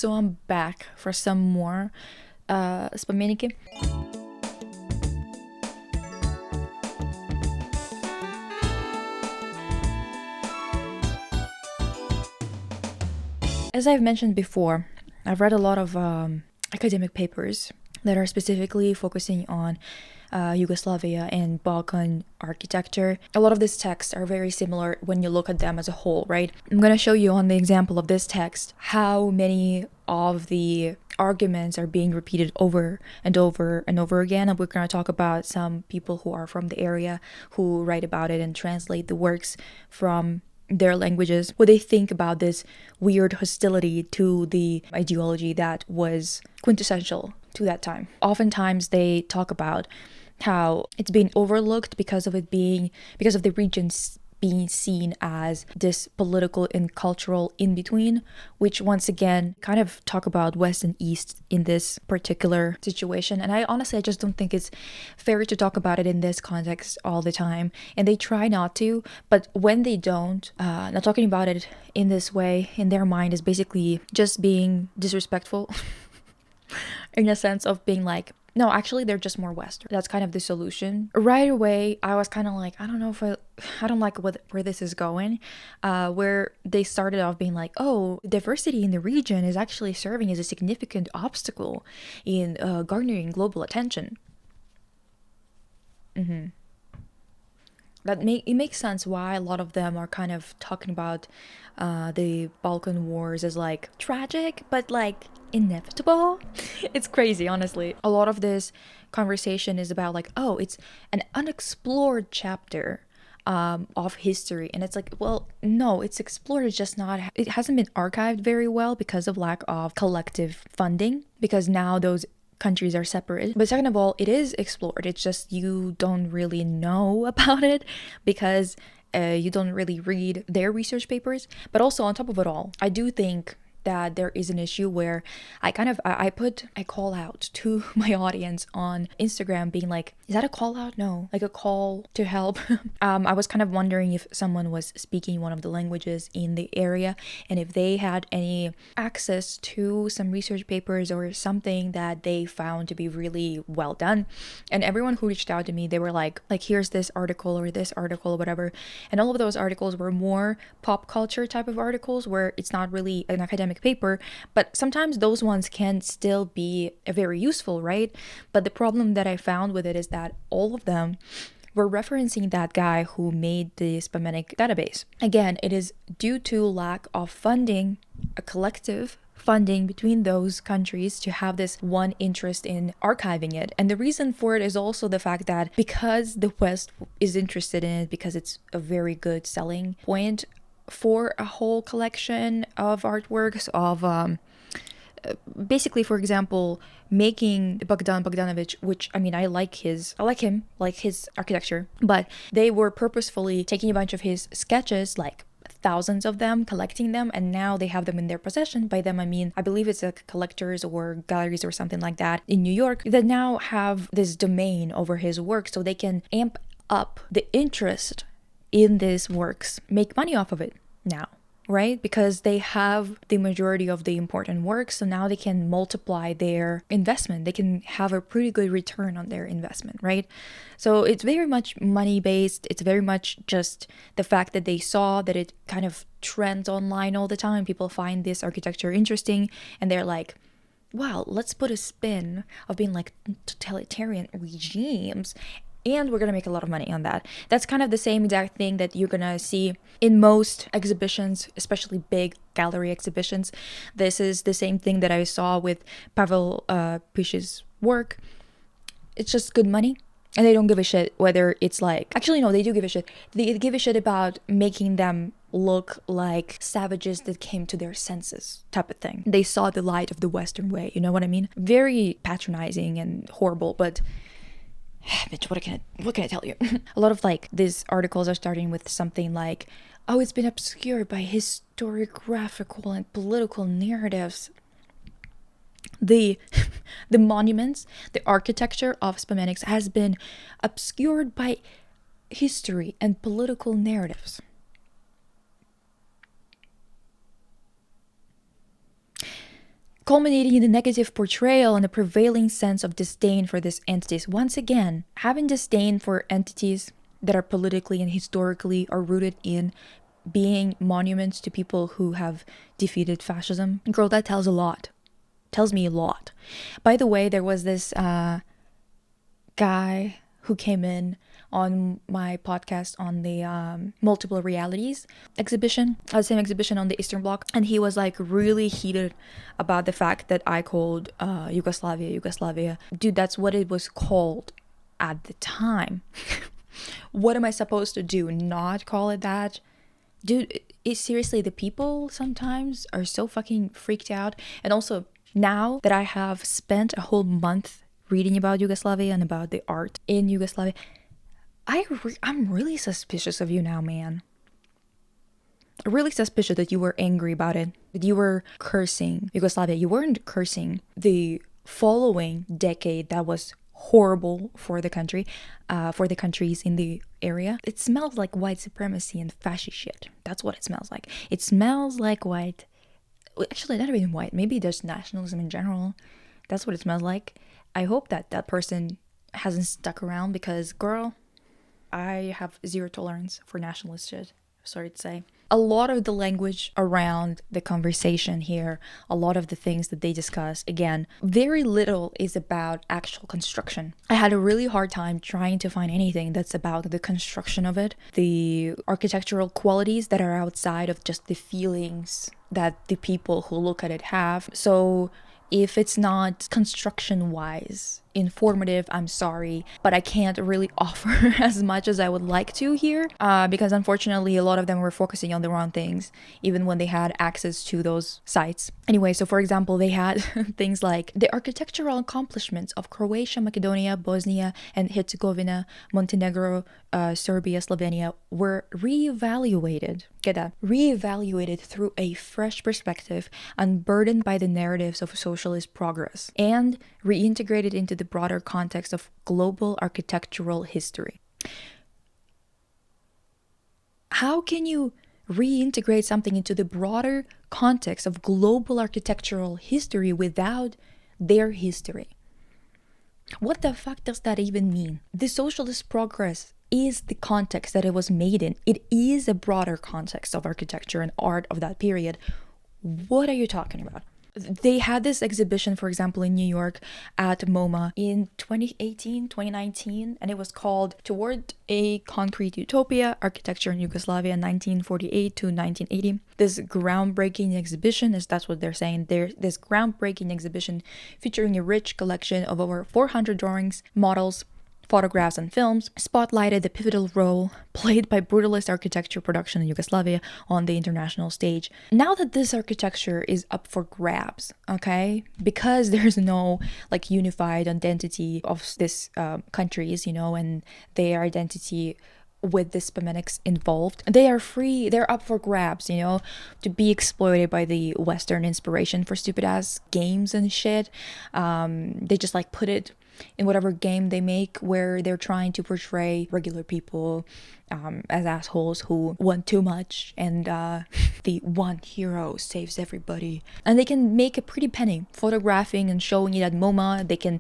So I'm back for some more Spomenici. As I've mentioned before, I've read a lot of academic papers that are specifically focusing on Yugoslavia and Balkan architecture. A lot of these texts are very similar when you look at them as a whole, right? I'm going to show you on the example of this text how many of the arguments are being repeated over and over and over again. And we're going to talk about some people who are from the area who write about it and translate the works from their languages, what they think about this weird hostility to the ideology that was quintessential to that time. Oftentimes they talk about how it's being overlooked because of the regions being seen as this political and cultural in-between, which once again kind of talk about West and East in this particular situation. And I just don't think it's fair to talk about it in this context all the time. And they try not to, but when they don't, not talking about it in this way, in their mind, is basically just being disrespectful in a sense of being like, no, actually, they're just more Western. That's kind of the solution. Right away, I was kind of like, I don't know if I don't like where this is going, where they started off being like, oh, diversity in the region is actually serving as a significant obstacle in garnering global attention. It makes sense why a lot of them are kind of talking about the Balkan Wars as like tragic, but like inevitable. It's crazy, honestly. A lot of this conversation is about like, oh, it's an unexplored chapter of history, and it's like, well, no, it's explored, it's just not, it hasn't been archived very well because of lack of collective funding, because now those countries are separate. But second of all, it is explored, it's just you don't really know about it because you don't really read their research papers. But also on top of it all, I do think that there is an issue where I call out to my audience on Instagram being like, is that a call out? No, like a call to help. I was kind of wondering if someone was speaking one of the languages in the area and if they had any access to some research papers or something that they found to be really well done. And everyone who reached out to me, they were like here's this article or whatever. And all of those articles were more pop culture type of articles where it's not really an academic paper, but sometimes those ones can still be very useful, right? But the problem that I found with it is that all of them were referencing that guy who made the Spomenik database. Again, it is due to lack of funding, a collective funding between those countries to have this one interest in archiving it. And the reason for it is also the fact that because the West is interested in it, because it's a very good selling point for a whole collection of artworks of basically, for example, making Bogdan Bogdanovic, which I mean, I like his architecture, but they were purposefully taking a bunch of his sketches, like thousands of them, collecting them, and now they have them in their possession. By them I mean, I believe it's like collectors or galleries or something like that in New York that now have this domain over his work, so they can amp up the interest in these works, make money off of it now, right? Because they have the majority of the important works, so now they can multiply their investment. They can have a pretty good return on their investment, right? So it's very much money based. It's very much just the fact that they saw that it kind of trends online all the time. People find this architecture interesting and they're like, wow, let's put a spin of being like totalitarian regimes, and we're going to make a lot of money on that. That's kind of the same exact thing that you're going to see in most exhibitions, especially big gallery exhibitions. This is the same thing that I saw with Pavel Pish's work. It's just good money. And they don't give a shit whether it's like... Actually, no, they do give a shit. They give a shit about making them look like savages that came to their senses type of thing. They saw the light of the Western way, you know what I mean? Very patronizing and horrible, but... bitch, what can I tell you? A lot of like these articles are starting with something like, oh, it's been obscured by historiographical and political narratives. The monuments, the architecture of Spomeniks has been obscured by history and political narratives. culminating in the negative portrayal and the prevailing sense of disdain for these entities. Once again, having disdain for entities that are politically and historically are rooted in being monuments to people who have defeated fascism. Girl, that tells a lot. Tells me a lot. By the way, there was this guy who came in on my podcast on the multiple realities exhibition, same exhibition on the Eastern Bloc, and he was like really heated about the fact that I called Yugoslavia. Dude, that's what it was called at the time. What am I supposed to do? Not call it that? Dude, seriously, the people sometimes are so fucking freaked out. And also, now that I have spent a whole month reading about Yugoslavia and about the art in Yugoslavia, I'm really suspicious of you now, man. Really suspicious that you were angry about it, that you were cursing Yugoslavia. You weren't cursing the following decade that was horrible for the country, for the countries in the area. It smells like white supremacy and fascist shit. That's what it smells like. It smells like white. Actually, not even white. Maybe just nationalism in general. That's what it smells like. I hope that that person hasn't stuck around because, girl, I have zero tolerance for nationalist shit. Sorry to say. A lot of the language around the conversation here, a lot of the things that they discuss, again, very little is about actual construction. I had a really hard time trying to find anything that's about the construction of it, the architectural qualities that are outside of just the feelings that the people who look at it have. So if it's not construction-wise informative, I'm sorry, but I can't really offer as much as I would like to here, because unfortunately a lot of them were focusing on the wrong things, even when they had access to those sites. Anyway, so for example, they had things like the architectural accomplishments of Croatia, Macedonia, Bosnia and Herzegovina, Montenegro, Serbia, Slovenia were reevaluated. Get that? Reevaluated through a fresh perspective, unburdened by the narratives of socialist progress, and reintegrated into the broader context of global architectural history. How can you reintegrate something into the broader context of global architectural history without their history? What the fuck does that even mean? The socialist progress is the context that it was made in. It is a broader context of architecture and art of that period. What are you talking about? They had this exhibition, for example, in New York at MoMA in 2018, 2019, and it was called Toward a Concrete Utopia, Architecture in Yugoslavia, 1948 to 1980. This groundbreaking exhibition, as that's what they're saying, this groundbreaking exhibition featuring a rich collection of over 400 drawings, models, photographs and films spotlighted the pivotal role played by brutalist architecture production in Yugoslavia on the international stage. Now that this architecture is up for grabs, okay, because there's no like unified identity of these countries, you know, and their identity with the Spomeniks involved, they are free, they're up for grabs, you know, to be exploited by the Western inspiration for stupid ass games and shit. They just like put it in whatever game they make where they're trying to portray regular people as assholes who want too much, and the one hero saves everybody. And they can make a pretty penny photographing and showing it at MoMA. They can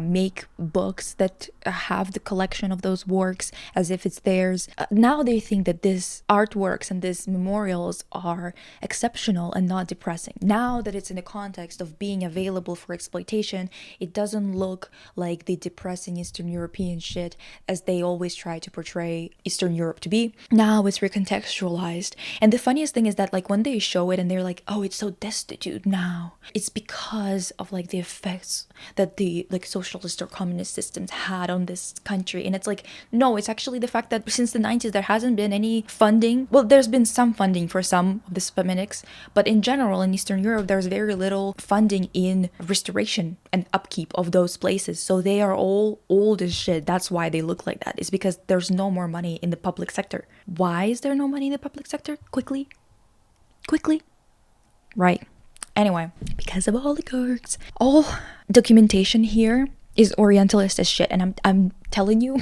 make books that have the collection of those works as if it's theirs. Now they think that these artworks and these memorials are exceptional and not depressing. Now that it's in the context of being available for exploitation, it doesn't look like the depressing Eastern European shit as they always try to portray Eastern Europe to be. Now it's recontextualized. And the funniest thing is that like when they show it and they're like, oh, it's so destitute now, it's because of like the effects that the like socialist or communist systems had on this country. And it's like, no, it's actually the fact that since the 90s there hasn't been any funding. Well, there's been some funding for some of the Spomeniks, but in general in Eastern Europe there's very little funding in restoration and upkeep of those places. So they are all old as shit. That's why they look like that. It's because there's no more money in the public sector. Why is there no money in the public sector? Quickly. Right. Anyway, because of oligarchs. All documentation here is Orientalist as shit, and I'm telling you,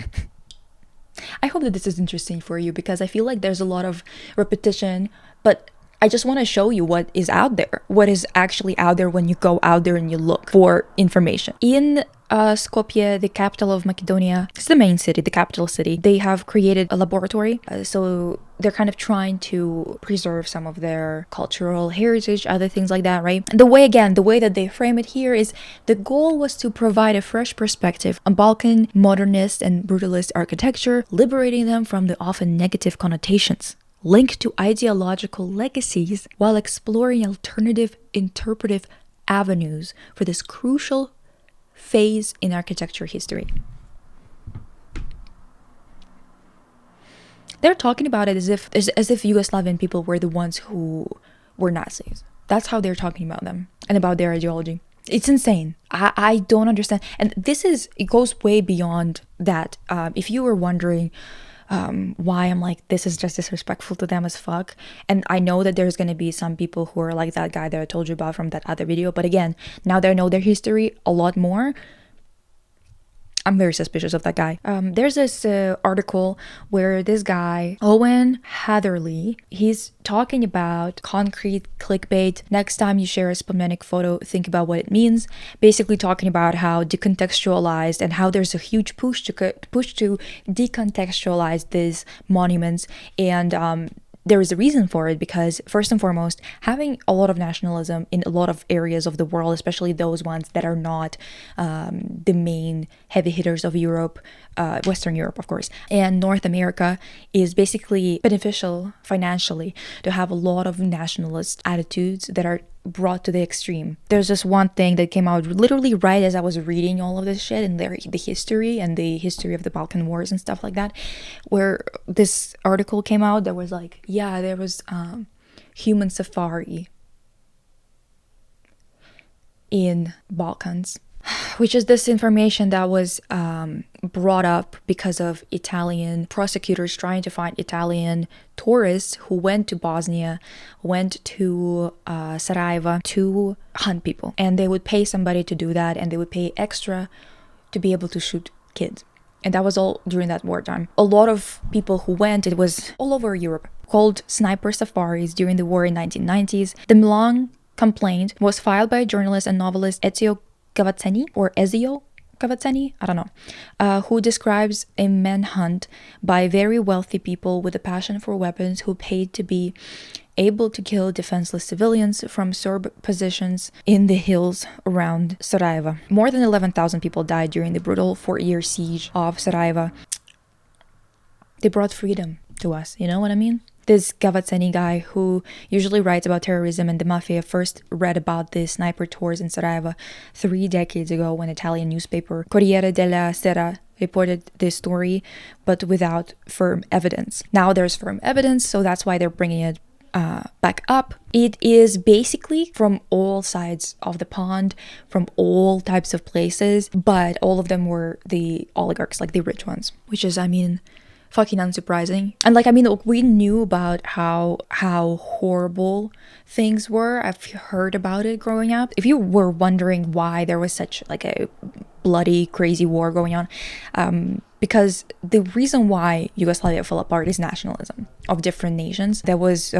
I hope that this is interesting for you because I feel like there's a lot of repetition, but I just want to show you what is out there, what is actually out there when you go out there and you look for information. In Skopje, the capital of Macedonia, it's the main city, the capital city, they have created a laboratory. So they're kind of trying to preserve some of their cultural heritage, other things like that, right? The way that they frame it here is the goal was to provide a fresh perspective on Balkan modernist and brutalist architecture, liberating them from the often negative connotations linked to ideological legacies while exploring alternative interpretive avenues for this crucial phase in architecture history. They're talking about it as if Yugoslavian people were the ones who were Nazis. That's how they're talking about them and about their ideology. It's insane. I don't understand. And it goes way beyond that. If you were wondering why I'm like, this is just disrespectful to them as fuck. And I know that there's going to be some people who are like that guy that I told you about from that other video. But again, now that I know their history a lot more, I'm very suspicious of that guy. There's this article where this guy, Owen Hatherley, he's talking about concrete clickbait. Next time you share a Spomenik photo, think about what it means. Basically talking about how decontextualized and how there's a huge push to decontextualize these monuments. And there is a reason for it, because first and foremost, having a lot of nationalism in a lot of areas of the world, especially those ones that are not the main heavy hitters of Europe, Western Europe, of course, and North America, is basically beneficial financially to have a lot of nationalist attitudes that are brought to the extreme. There's just one thing that came out literally right as I was reading all of this shit and the history of the Balkan Wars and stuff like that, where this article came out that was like, yeah, there was human safari in Balkans, which is this information that was brought up because of Italian prosecutors trying to find Italian tourists who went to Bosnia, went to Sarajevo to hunt people. And they would pay somebody to do that, and they would pay extra to be able to shoot kids. And that was all during that wartime. A lot of people who went, it was all over Europe, called sniper safaris during the war in 1990s. The Milan complaint was filed by journalist and novelist Ezio Gavazzeni, I don't know, who describes a manhunt by very wealthy people with a passion for weapons who paid to be able to kill defenseless civilians from Serb positions in the hills around Sarajevo. More than 11,000 people died during the brutal 4-year siege of Sarajevo. They brought freedom to us, you know what I mean? This Gavazzeni guy, who usually writes about terrorism and the mafia, first read about the sniper tours in Sarajevo 3 decades ago when Italian newspaper Corriere della Sera reported this story, but without firm evidence. Now there's firm evidence, so that's why they're bringing it back up. It is basically from all sides of the pond, from all types of places, but all of them were the oligarchs, like the rich ones, which is, I mean, fucking unsurprising. And like, I mean, we knew about how horrible things were. I've heard about it growing up. If you were wondering why there was such like a bloody, crazy war going on, because the reason why Yugoslavia fell apart is nationalism of different nations that was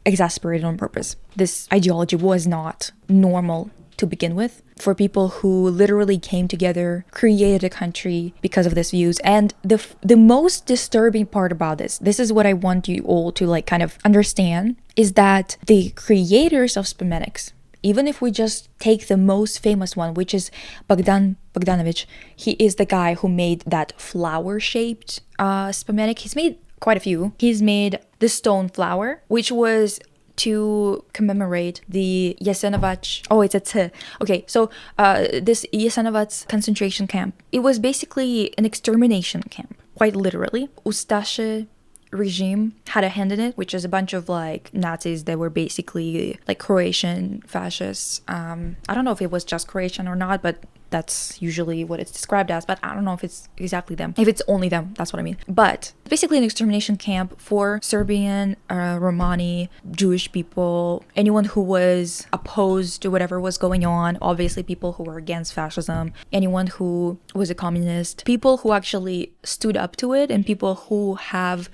exasperated on purpose. This ideology was not normal to begin with, for people who literally came together, created a country because of these views. And the most disturbing part about this is what I want you all to like kind of understand, is that the creators of Spomeniks, even if we just take the most famous one, which is Bogdanovic, he is the guy who made that flower-shaped Spomenik. He's made quite a few. He's made the stone flower, which was to commemorate the Jasenovac. Oh, it's a T. Okay, so this Jasenovac concentration camp, it was basically an extermination camp, quite literally. Ustaše regime had a hand in it, which is a bunch of like Nazis that were basically like Croatian fascists. I don't know if it was just Croatian or not, but that's usually what it's described as, but I don't know if it's exactly them. If it's only them, that's what I mean. But basically an extermination camp for Serbian, Romani, Jewish people, anyone who was opposed to whatever was going on, obviously people who were against fascism, anyone who was a communist, people who actually stood up to it, and people who have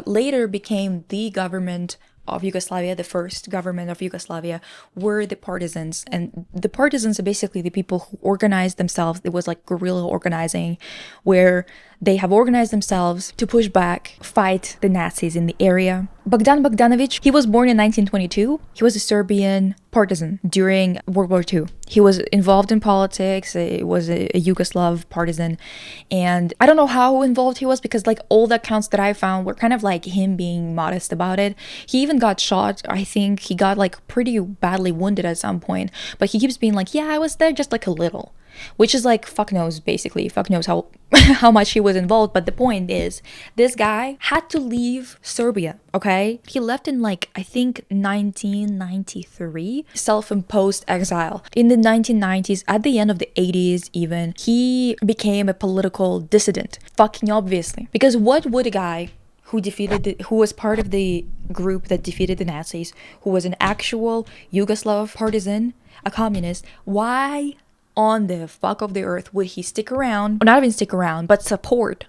later became the government of Yugoslavia, the first government of Yugoslavia, were the partisans. And the partisans are basically the people who organized themselves. It was like guerrilla organizing, where they have organized themselves to push back, fight the Nazis in the area. Bogdan Bogdanovic, he was born in 1922. He was a Serbian partisan during World War II. He was involved in politics. He was a Yugoslav partisan. And I don't know how involved he was, because like all the accounts that I found were kind of like him being modest about it. He even got shot. I think he got like pretty badly wounded at some point. But he keeps being like, yeah, I was there just like a little. Which is like, fuck knows, basically. Fuck knows how how much he was involved. But the point is, this guy had to leave Serbia, okay? He left in like, I think 1993. Self-imposed exile. In the 1990s, at the end of the 80s even, he became a political dissident. Fucking obviously. Because what would a guy who was part of the group that defeated the Nazis, who was an actual Yugoslav partisan, a communist, why on the fuck of the earth would he stick around, or not even stick around, but support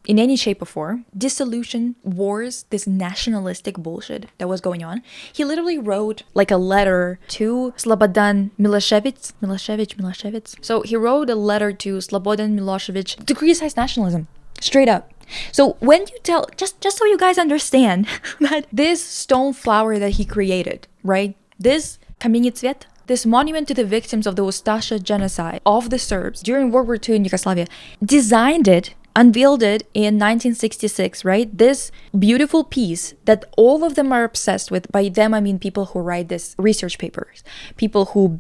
in any shape or form dissolution, wars, this nationalistic bullshit that was going on? He literally wrote like a letter to Slobodan Milošević. So he wrote a letter to Slobodan Milošević to criticize nationalism, straight up. So when you tell, just so you guys understand, that this stone flower that he created, right, this каменный цвет, this monument to the victims of the Ustasha genocide of the Serbs during World War II in Yugoslavia, designed it, unveiled it in 1966, right? This beautiful piece that all of them are obsessed with. By them, I mean people who write this research papers, people who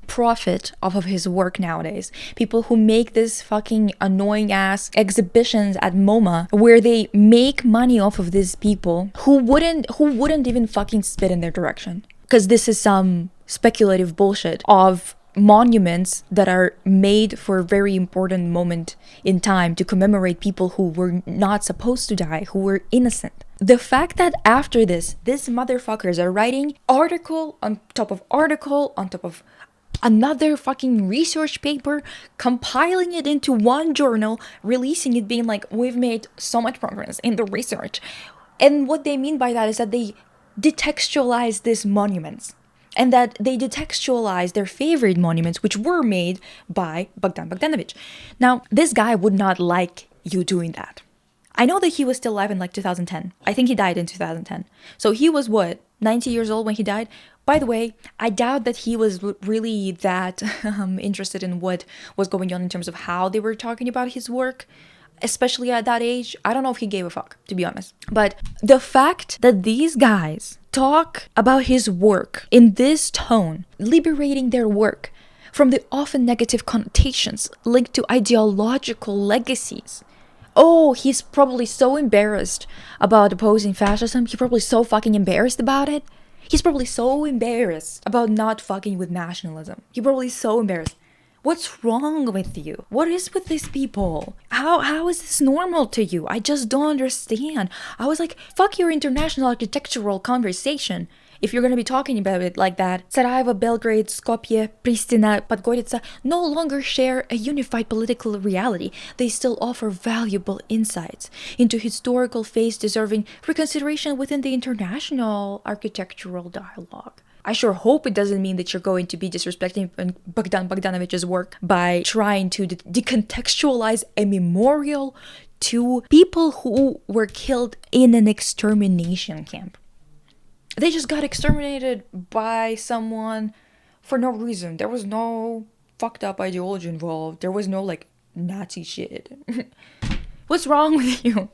profit off of his work nowadays, people who make this fucking annoying ass exhibitions at MoMA where they make money off of these people who wouldn't even fucking spit in their direction. Because this is some speculative bullshit of monuments that are made for a very important moment in time to commemorate people who were not supposed to die, who were innocent. The fact that after this, these motherfuckers are writing article on top of article on top of another fucking research paper, compiling it into one journal, releasing it, being like, we've made so much progress in the research. And what they mean by that is that they detextualize these monuments, and that they detextualize their favorite monuments, which were made by Bogdan Bogdanovic. Now, this guy would not like you doing that. I know that he was still alive in like 2010. I think he died in 2010. So he was what, 90 years old when he died? By the way, I doubt that he was really that interested in what was going on in terms of how they were talking about his work. Especially at that age, I don't know if he gave a fuck, to be honest. But the fact that these guys talk about his work in this tone, liberating their work from the often negative connotations linked to ideological legacies. Oh, he's probably so embarrassed about opposing fascism. He's probably so fucking embarrassed about it. He's probably so embarrassed about not fucking with nationalism. He's probably so embarrassed. What's wrong with you? What is with these people? How is this normal to you? I just don't understand. I was like, fuck your international architectural conversation. If you're going to be talking about it like that, Sarajevo, Belgrade, Skopje, Pristina, Podgorica no longer share a unified political reality. They still offer valuable insights into historical phase deserving reconsideration within the international architectural dialogue. I sure hope it doesn't mean that you're going to be disrespecting Bogdan Bogdanovic's work by trying to decontextualize a memorial to people who were killed in an extermination camp. They just got exterminated by someone for no reason. There was no fucked up ideology involved. There was no like Nazi shit. What's wrong with you?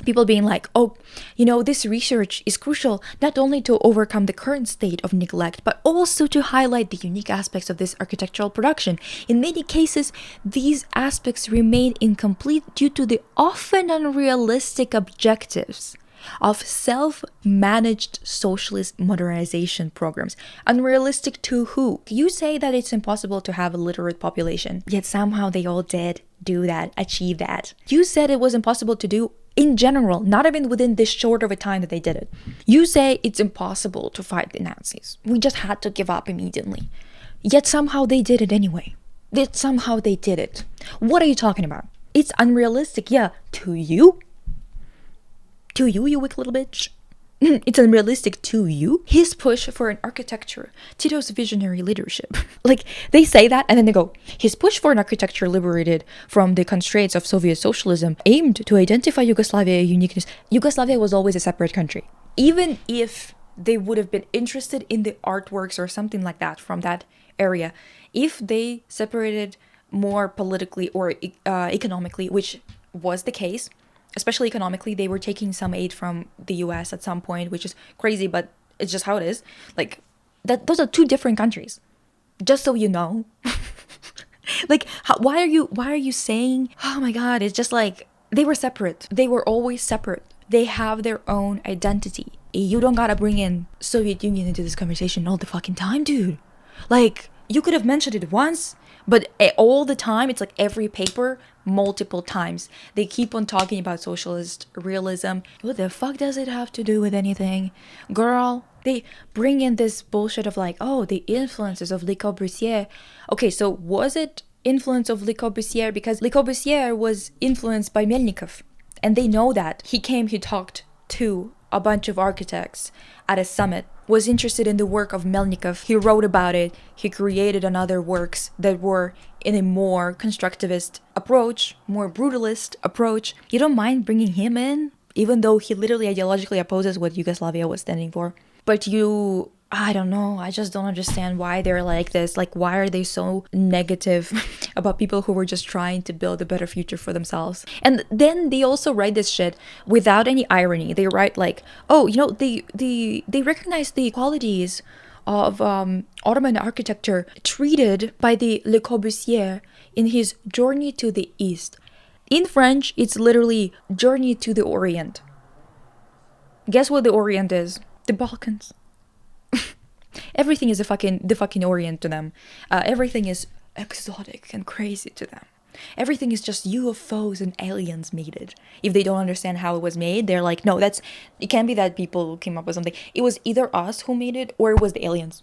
People being like, oh, this research is crucial not only to overcome the current state of neglect, but also to highlight the unique aspects of this architectural production. In many cases, these aspects remain incomplete due to the often unrealistic objectives of self-managed socialist modernization programs. Unrealistic to who? You say that it's impossible to have a literate population, yet somehow they all did do that, achieve that. You said it was impossible to do in general, not even within this short of a time that they did it. You say it's impossible to fight the Nazis. We just had to give up immediately. Yet somehow they did it anyway. Somehow they did it. What are you talking about? It's unrealistic, yeah, to you? To you, you weak little bitch. it's unrealistic to you. His push for an architecture, Tito's visionary leadership. Like, they say that and then they go, his push for an architecture liberated from the constraints of Soviet socialism aimed to identify Yugoslavia's uniqueness. Yugoslavia was always a separate country. Even if they would have been interested in the artworks or something like that from that area, if they separated more politically or economically, which was the case, especially economically, they were taking some aid from the US at some point, which is crazy, but it's just how it is. Like, that those are two different countries. Just so you know. Like, why are you saying, oh my god, it's just like they were separate. They were always separate. They have their own identity. You don't gotta bring in Soviet Union into this conversation all the fucking time, dude. Like, you could have mentioned it once, but all the time, it's like every paper, multiple times. They keep on talking about socialist realism. What the fuck does it have to do with anything? Girl, they bring in this bullshit of like, oh, the influences of Le Corbusier. Okay, so was it influence of Le Corbusier? Because Le Corbusier was influenced by Melnikov. And they know that. He talked to a bunch of architects at a summit, was interested in the work of Melnikov. He wrote about it. He created another works that were in a more constructivist approach, more brutalist approach. You don't mind bringing him in, even though he literally ideologically opposes what Yugoslavia was standing for. But I don't know, I just don't understand why they're like this. Like, why are they so negative about people who were just trying to build a better future for themselves? And then they also write this shit without any irony. They write like, oh, they recognize the qualities of Ottoman architecture treated by the Le Corbusier in his Journey to the East. In French, it's literally Journey to the Orient. Guess what the Orient is? The Balkans. Everything is the fucking Orient to them. Everything is exotic and crazy to them. Everything is just UFOs and aliens made it. If they don't understand how it was made, they're like, no, it can't be that people came up with something. It was either us who made it or it was the aliens.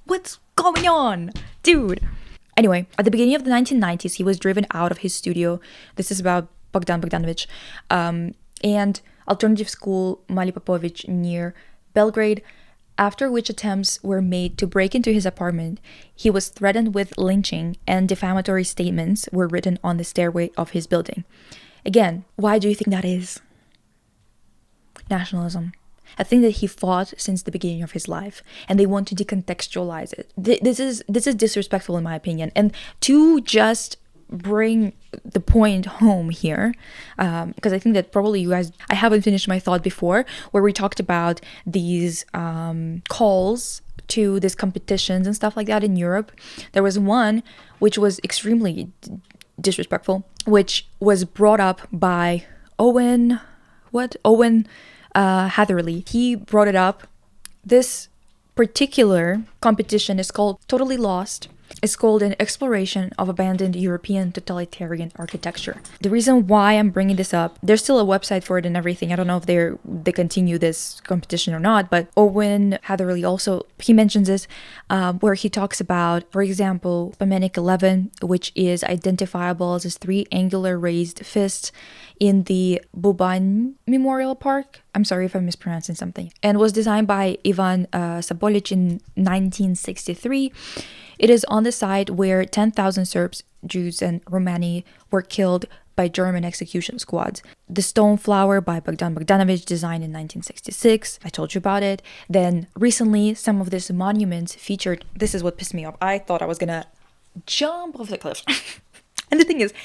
What's going on, dude? Anyway, at the beginning of the 1990s, he was driven out of his studio. This is about Bogdan Bogdanovic, and alternative school Mali Popovic near Belgrade, after which attempts were made to break into his apartment. He was threatened with lynching, and defamatory statements were written on the stairway of his building. Again, why do you think that is? Nationalism. A thing that he fought since the beginning of his life, and they want to decontextualize it. This is disrespectful in my opinion. And to just bring the point home here, because I think that probably you guys, I haven't finished my thought before, where we talked about these calls to these competitions and stuff like that in Europe. There was one which was extremely disrespectful, which was brought up by Owen Hatherley. He brought it up. This particular competition is called Totally Lost. It's called an exploration of abandoned European totalitarian architecture. The reason why I'm bringing this up, there's still a website for it and everything. I don't know if they continue this competition or not, but Owen Hatherley also, he mentions this, where he talks about, for example, Spomenik 11, which is identifiable as 3 angular raised fists in the Buban Memorial Park. I'm sorry if I'm mispronouncing something. And was designed by Ivan Sabolic in 1963. It is on the site where 10,000 Serbs, Jews, and Romani were killed by German execution squads. The Stone Flower by Bogdan Bogdanovic, designed in 1966. I told you about it. Then recently, some of these monuments featured, this is what pissed me off. I thought I was gonna jump off the cliff. And the thing is,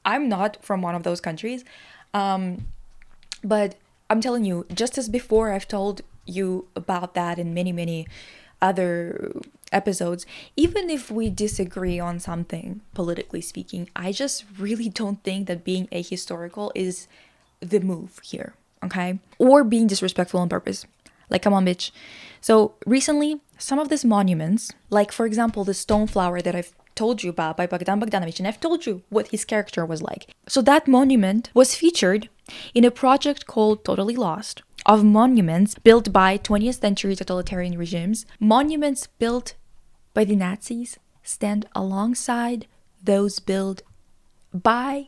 I'm not from one of those countries. But I'm telling you, just as before I've told you about that in many, many other episodes, even if we disagree on something, politically speaking, I just really don't think that being ahistorical is the move here, okay? Or being disrespectful on purpose. Like, come on, bitch. So recently, some of these monuments, like for example, the Stone Flower that I've told you about by Bogdan Bogdanovic, and I've told you what his character was like. So that monument was featured in a project called Totally Lost, of monuments built by 20th century totalitarian regimes. Monuments built by the Nazis stand alongside those built by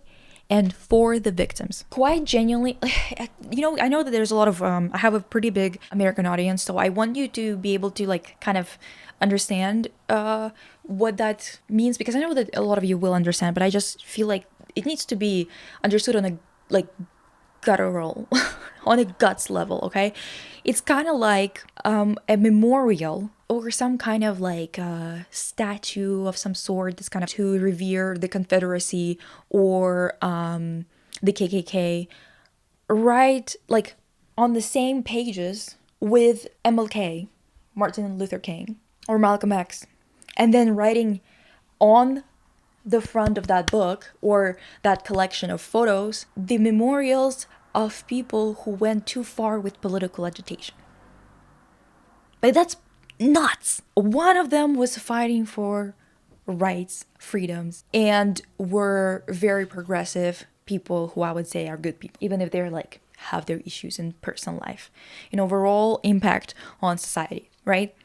and for the victims. Quite genuinely, I know that there's a lot of, I have a pretty big American audience, so I want you to be able to like kind of understand what that means, because I know that a lot of you will understand, but I just feel like it needs to be understood on a like guttural on a guts level. Okay, it's kind of like a memorial or some kind of like statue of some sort that's kind of to revere the Confederacy or the KKK, right, like on the same pages with MLK, Martin Luther King, or Malcolm X, and then writing on the front of that book or that collection of photos the memorials of people who went too far with political agitation. Like, that's nuts. One of them was fighting for rights, freedoms, and were very progressive people who I would say are good people, even if they're like have their issues in personal life, overall impact on society, right?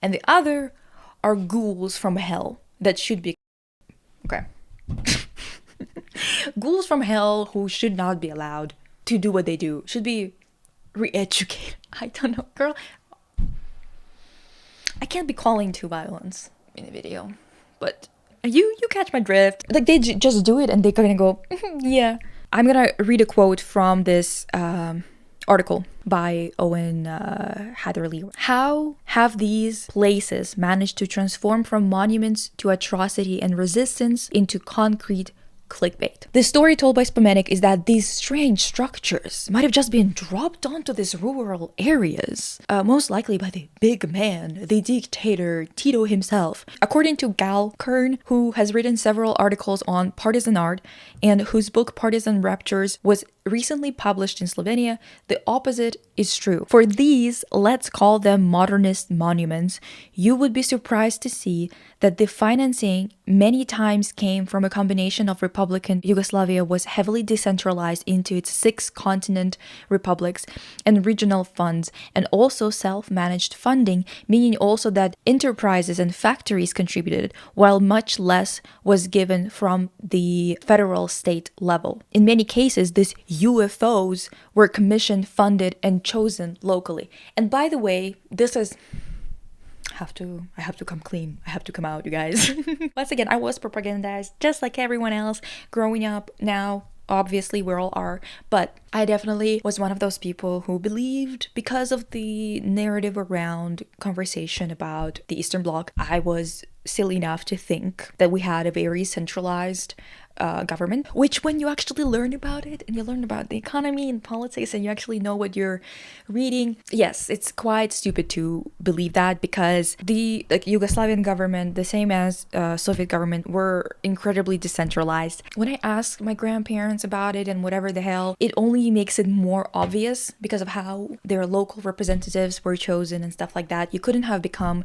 And the other are ghouls from hell that should be okay. Ghouls from hell who should not be allowed to do what they do, should be re-educated. I don't know, girl. I can't be calling to violence in a video, but you catch my drift. Like, they just do it and they're gonna go, yeah. I'm gonna read a quote from this article by Owen Hatherley. How have these places managed to transform from monuments to atrocity and resistance into concrete clickbait? The story told by Spomeniks is that these strange structures might have just been dropped onto these rural areas, most likely by the big man, the dictator Tito himself. According to Gal Kern, who has written several articles on partisan art and whose book Partisan Raptures was recently published in Slovenia, the opposite is true. For these, let's call them modernist monuments, you would be surprised to see that the financing many times came from a combination of Republican Yugoslavia was heavily decentralized into its 6 continent republics and regional funds, and also self-managed funding, meaning also that enterprises and factories contributed, while much less was given from the federal state level. In many cases, these UFOs were commissioned, funded, and chosen locally. And by the way, this is... I have to come clean. I have to come out, you guys. Once again, I was propagandized just like everyone else growing up. Now, obviously, we all are. But I definitely was one of those people who believed, because of the narrative around conversation about the Eastern Bloc, I was silly enough to think that we had a very centralized government, which when you actually learn about it and you learn about the economy and politics and you actually know what you're reading, yes, it's quite stupid to believe that, because the Yugoslavian government, the same as Soviet government, were incredibly decentralized. When I asked my grandparents about it and whatever the hell, it only makes it more obvious because of how their local representatives were chosen and stuff like that. You couldn't have become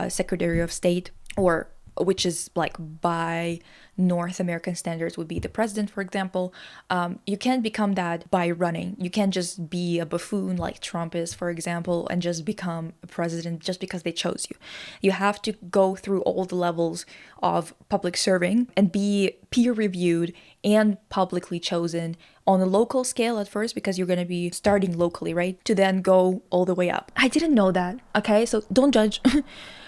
Secretary of State, or which is like by North American standards would be the president, for example. You can't become that by running. You can't just be a buffoon like Trump is, for example, and just become a president just because they chose you. You have to go through all the levels of public serving and be peer reviewed and publicly chosen on a local scale at first, because you're going to be starting locally, right? To then go all the way up. I didn't know that, okay? So don't judge.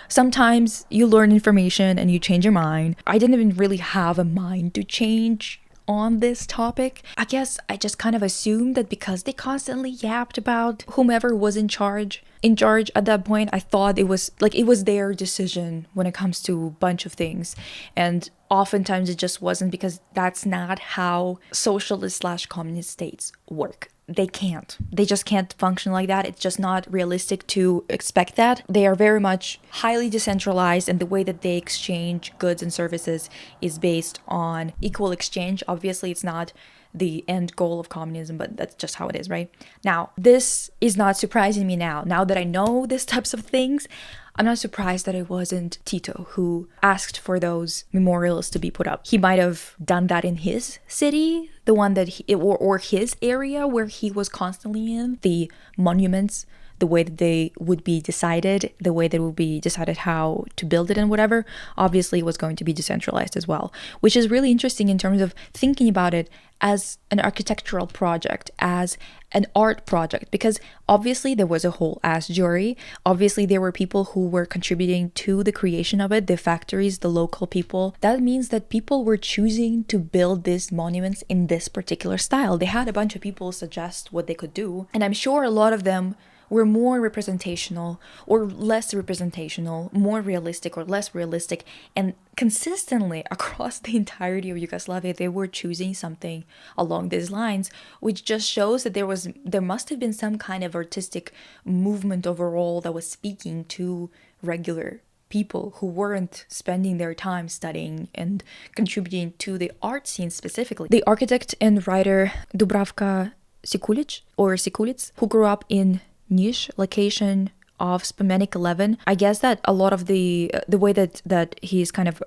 Sometimes you learn information and you change your mind. I didn't even really have a mind to change on this topic. I guess I just kind of assumed that because they constantly yapped about whomever was in charge at that point, I thought it was their decision when it comes to a bunch of things. And oftentimes it just wasn't, because that's not how socialist/communist states work. They just can't function like that. It's just not realistic to expect that. They are very much highly decentralized, and the way that they exchange goods and services is based on equal exchange. Obviously, it's not the end goal of communism, but that's just how it is, right? Now, this is not surprising me now. Now that I know these types of things, I'm not surprised that it wasn't Tito who asked for those memorials to be put up. He might have done that in his city, the one that or his area where he was constantly in. The monuments, the way that they would be decided, the way that it would be decided how to build it and whatever, obviously was going to be decentralized as well, which is really interesting in terms of thinking about it as an architectural project, as an art project, because obviously there was a whole ass jury. Obviously there were people who were contributing to the creation of it, the factories, the local people. That means that people were choosing to build these monuments in this particular style. They had a bunch of people suggest what they could do, and I'm sure a lot of them were more representational or less representational, more realistic or less realistic, and consistently across the entirety of Yugoslavia they were choosing something along these lines, which just shows that there must have been some kind of artistic movement overall that was speaking to regular people who weren't spending their time studying and contributing to the art scene specifically. The architect and writer Dubravka Sikulic, who grew up in Niš, location of Spomenik 11. I guess that a lot of the way that he's kind of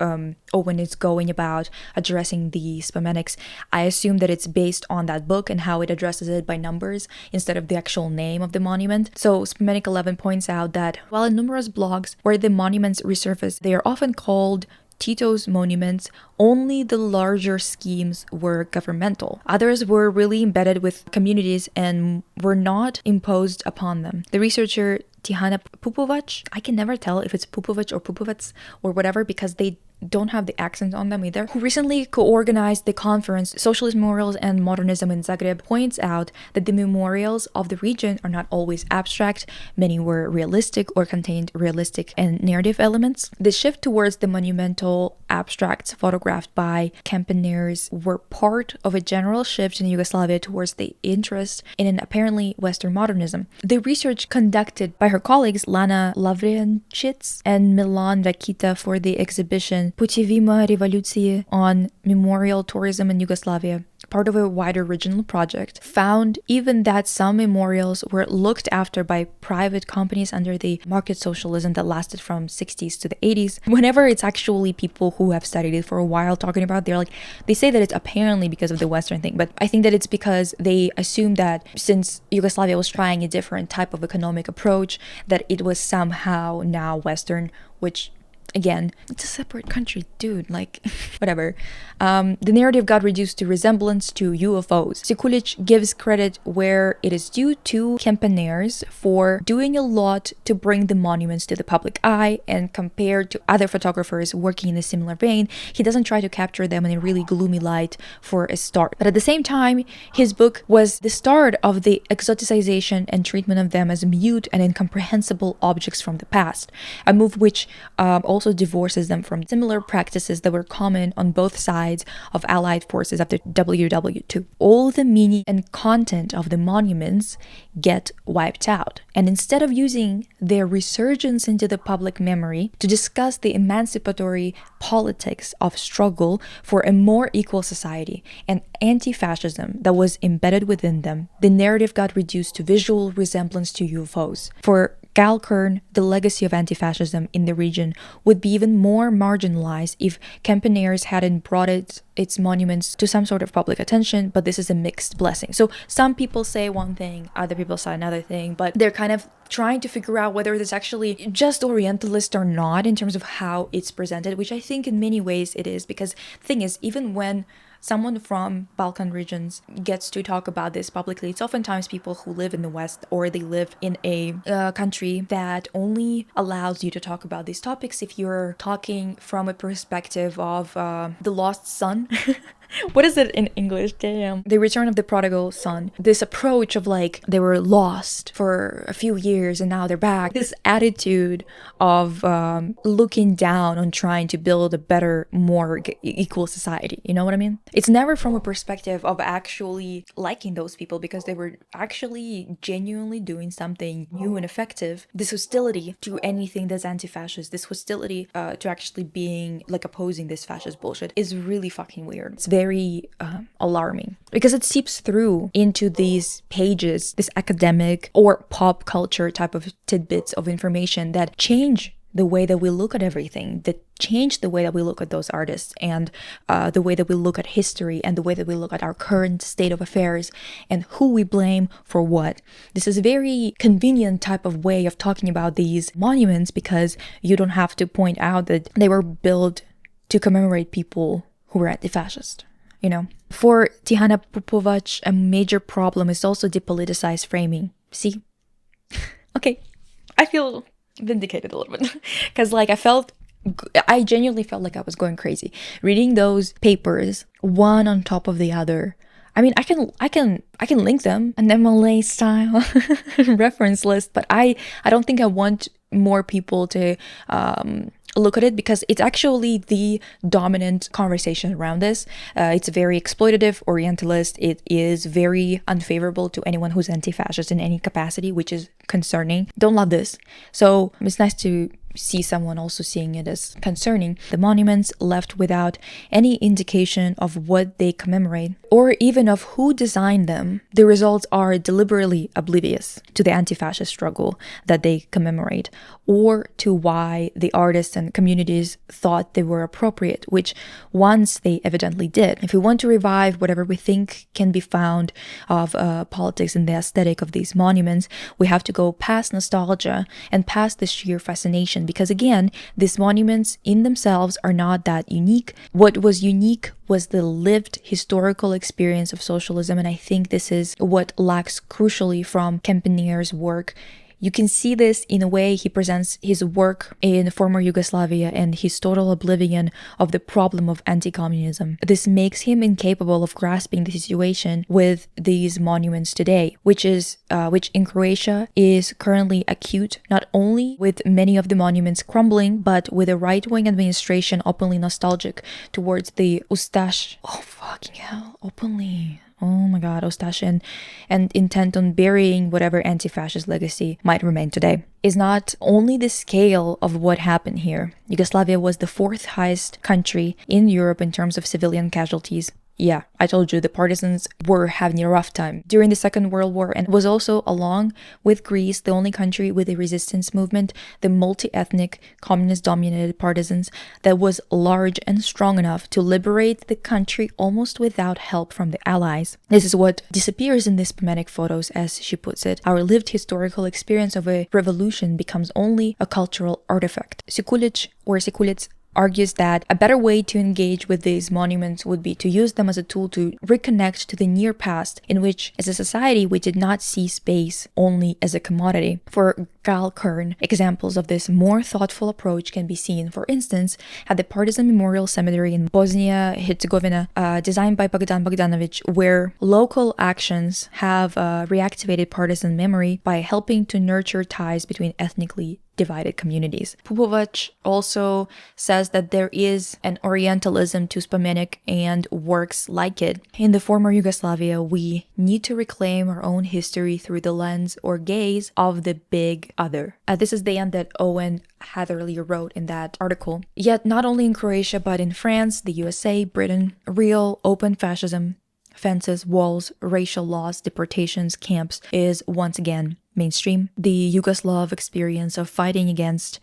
Owen is going about addressing the Spomeniks, I assume that it's based on that book and how it addresses it by numbers instead of the actual name of the monument. So Spomenik 11 points out that while in numerous blogs where the monuments resurface, they are often called Tito's monuments, only the larger schemes were governmental. Others were really embedded with communities and were not imposed upon them. The researcher Tihana Pupovac, I can never tell if it's Pupovac or Pupovac or whatever because they don't have the accent on them either, who recently co-organized the conference Socialist Memorials and Modernism in Zagreb, points out that the memorials of the region are not always abstract. Many were realistic or contained realistic and narrative elements. The shift towards the monumental abstracts photographed by campaigners were part of a general shift in Yugoslavia towards the interest in an apparently Western modernism. The research conducted by her colleagues Lana Lavrincic and Milan Rakita for the exhibition Putevima Revolucije on memorial tourism in Yugoslavia, part of a wider regional project, found even that some memorials were looked after by private companies under the market socialism that lasted from 60s to the 80s. Whenever it's actually people who have studied it for a while talking about it, they say that it's apparently because of the Western thing, but I think that it's because they assume that since Yugoslavia was trying a different type of economic approach, that it was somehow now Western, which again, it's a separate country, dude, whatever. The narrative got reduced to resemblance to UFOs. Sikulic gives credit where it is due to campaigners for doing a lot to bring the monuments to the public eye, and compared to other photographers working in a similar vein, he doesn't try to capture them in a really gloomy light for a start. But at the same time, his book was the start of the exoticization and treatment of them as mute and incomprehensible objects from the past, a move which also divorces them from similar practices that were common on both sides of Allied forces after WW2. All the meaning and content of the monuments get wiped out, and instead of using their resurgence into the public memory to discuss the emancipatory politics of struggle for a more equal society and anti-fascism that was embedded within them, the narrative got reduced to visual resemblance to UFOs. For Gal Kern, the legacy of anti-fascism in the region would be even more marginalized if campaigners hadn't brought its monuments to some sort of public attention, but this is a mixed blessing. So some people say one thing, other people say another thing, but they're kind of trying to figure out whether it's actually just Orientalist or not in terms of how it's presented, which I think in many ways it is, because the thing is, even when someone from Balkan regions gets to talk about this publicly, it's oftentimes people who live in the West, or they live in a country that only allows you to talk about these topics if you're talking from a perspective of the lost son. What is it in English? Damn. The return of the prodigal son. This approach of they were lost for a few years and now they're back. This attitude of looking down on trying to build a better, more equal society. You know what I mean? It's never from a perspective of actually liking those people because they were actually genuinely doing something new and effective. This hostility to anything that's anti-fascist, this hostility to actually being opposing this fascist bullshit is really fucking weird. It's very alarming because it seeps through into these pages, this academic or pop culture type of tidbits of information that change the way that we look at everything, that changed the way that we look at those artists, and the way that we look at history, and the way that we look at our current state of affairs, and who we blame for what. This is a very convenient type of way of talking about these monuments, because you don't have to point out that they were built to commemorate people who were anti-fascist. For Tihana Popovac, a major problem is also depoliticized framing. See? Okay, I feel vindicated a little bit, because I genuinely felt like I was going crazy reading those papers one on top of the other. I mean, I can link them, an MLA style reference list, but I don't think I want more people to look at it, because it's actually the dominant conversation around this. It's very exploitative, orientalist. It is very unfavorable to anyone who's anti-fascist in any capacity, which is concerning. Don't love this. So it's nice to see someone also seeing it as concerning. The monuments left without any indication of what they commemorate, or even of who designed them. The results are deliberately oblivious to the anti-fascist struggle that they commemorate, or to why the artists and communities thought they were appropriate, which once they evidently did. If we want to revive whatever we think can be found of politics and the aesthetic of these monuments, we have to go past nostalgia and past the sheer fascination, because again, these monuments in themselves are not that unique. What was unique was the lived historical experience of socialism, and I think this is what lacks crucially from Kempenier's work. You can see this in a way he presents his work in former Yugoslavia and his total oblivion of the problem of anti-communism. This makes him incapable of grasping the situation with these monuments today, which in Croatia is currently acute, not only with many of the monuments crumbling, but with a right-wing administration openly nostalgic towards the Ustash. Oh, fucking hell, openly. Oh my god, Ustash, and intent on burying whatever anti-fascist legacy might remain today. Is not only the scale of what happened here. Yugoslavia was the fourth highest country in Europe in terms of civilian casualties. Yeah, I told you the partisans were having a rough time during the Second World War, and was also, along with Greece, the only country with a resistance movement, the multi-ethnic, communist-dominated partisans, that was large and strong enough to liberate the country almost without help from the Allies. This is what disappears in these Spomenik photos, as she puts it. Our lived historical experience of a revolution becomes only a cultural artifact. Sekulic argues that a better way to engage with these monuments would be to use them as a tool to reconnect to the near past, in which, as a society, we did not see space only as a commodity. For Gal Kern, examples of this more thoughtful approach can be seen, for instance, at the Partisan Memorial Cemetery in Bosnia-Herzegovina, designed by Bogdan Bogdanovic, where local actions have reactivated partisan memory by helping to nurture ties between ethnically divided communities. Popovac also says that there is an Orientalism to Spomenik and works like it. In the former Yugoslavia, we need to reclaim our own history through the lens or gaze of the big other. This is the end that Owen Hatherley wrote in that article. Yet not only in Croatia, but in France, the USA, Britain, real open fascism, fences, walls, racial laws, deportations, camps is once again mainstream. The Yugoslav experience of fighting against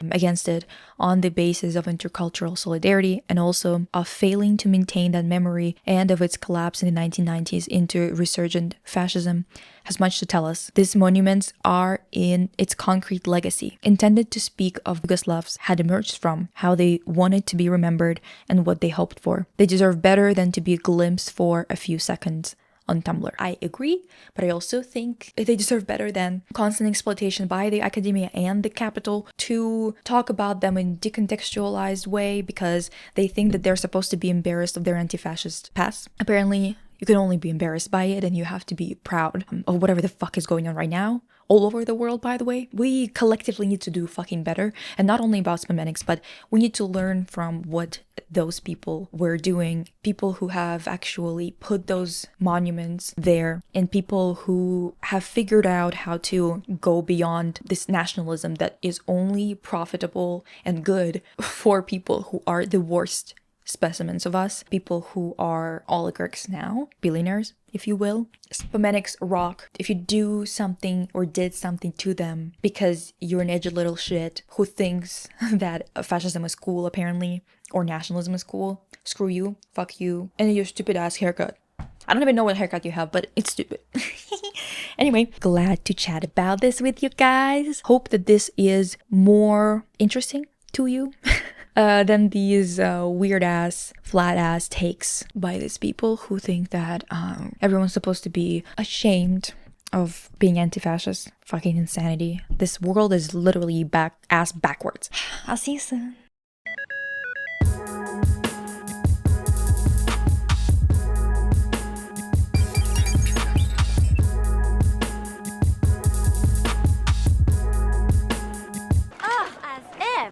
it on the basis of intercultural solidarity, and also of failing to maintain that memory, and of its collapse in the 1990s into resurgent fascism, has much to tell us. These monuments are in its concrete legacy, intended to speak of Yugoslavs had emerged from, how they wanted to be remembered, and what they hoped for. They deserve better than to be a glimpse for a few seconds on Tumblr. I agree, but I also think they deserve better than constant exploitation by the academia and the capital to talk about them in decontextualized way because they think that they're supposed to be embarrassed of their anti-fascist past. Apparently, you can only be embarrassed by it, and you have to be proud of whatever the fuck is going on right now. All over the world, by the way. We collectively need to do fucking better. And not only about Spomeniks, but we need to learn from what those people were doing. People who have actually put those monuments there, and people who have figured out how to go beyond this nationalism that is only profitable and good for people who are the worst specimens of us, people who are oligarchs now, billionaires, if you will. Spomeniks rock. If you do something or did something to them because you're an edgy little shit who thinks that fascism is cool, apparently, or nationalism is cool, screw you, fuck you, and your stupid ass haircut. I don't even know what haircut you have, but it's stupid. Anyway, glad to chat about this with you guys. Hope that this is more interesting to you than these weird ass, flat ass takes by these people who think that everyone's supposed to be ashamed of being anti-fascist. Fucking insanity. This world is literally ass backwards. I'll see you soon.